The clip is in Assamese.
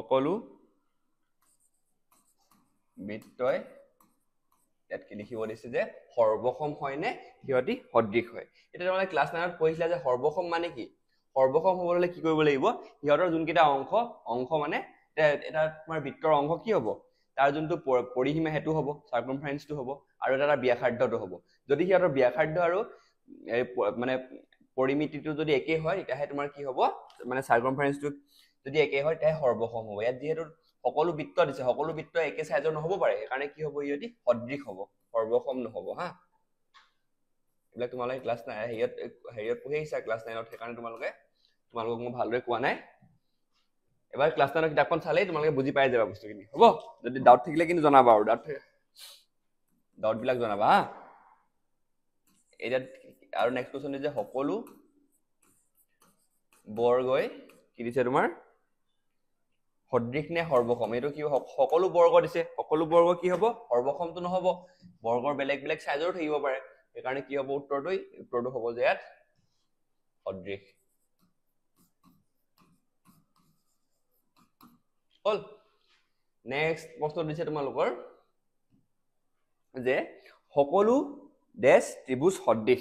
সকলো বৃত্তই ইয়াত কি লিখিব দিছে যে সৰ্বসম হয় নে সিহঁতি সদৃশ হয় এটা মানে ক্লাস 9 ত পঢ়িছিলা যে সৰ্বসম মানে কি সৰ্বসম হবলৈ কি কৰিব লাগিব সিহঁতৰ যোনকেইটা অংশ মানে এটা তোমাৰ বৃত্তৰ অংশ কি হ'ব তাৰ যোনটো পৰিসীমা হেতু হ'ব সাৰ্কামফাৰেন্সটো হ'ব আৰু এটা ব্যাসাৰ্ধটো হ'ব যদি সিহঁতৰ ব্যাসাৰ্ধ আৰু মানে পৰিমিতিটো যদি একে হয় তেতিয়াহে তোমাৰ কি হ'ব মানে সাৰ্কামফাৰেন্সটো যদি একে হয় তেতিয়াহে সৰ্বসম হ'ব ইয়াত যেহেতু সকলো বৃত্ত দিছে সকলো বৃত্ত একে সাইজৰ নহব পাৰে কাৰণ কি হ'ব ইয়তি সদৃশ হ'ব সৰ্বসম নহব হা এবিলাক তোমালোকে ক্লাস 9 হেৰিয়ত পঢ়িছা ক্লাস 9 ত সেইকাৰণে তোমালোকক মই ভালদৰে কোৱা নাই এবাৰ ক্লাস 9 কিতাপখন চালেই তোমালোকে বুজি পাই যাবা বস্তুখিনি হ'ব যদি ডাউট থাকিলে কিন্তু জনাবা আৰু ডাউট বিলাক জনাবা হা এটা আৰু নেক্সট কোৱেশ্চন যে সকলো বৰ্গই কি দিছে তোমাৰ সদৃশ নে সৰ্বসম এটো কি সকলো বৰ্গ দিছে সকলো বৰ্গ কি হ'ব সৰ্বসমটো নহব বৰ্গৰ বেলেগ বেলেগ সাইজৰ থাকিব পাৰে সেইকাৰণে কি হ'ব উত্তৰটো হ'ব যে ইয়াত সদৃশ হল নেক্সট প্ৰশ্ন দিছে তোমালোকৰ যে সকলো ডেশ ত্ৰিভুজ সদৃশ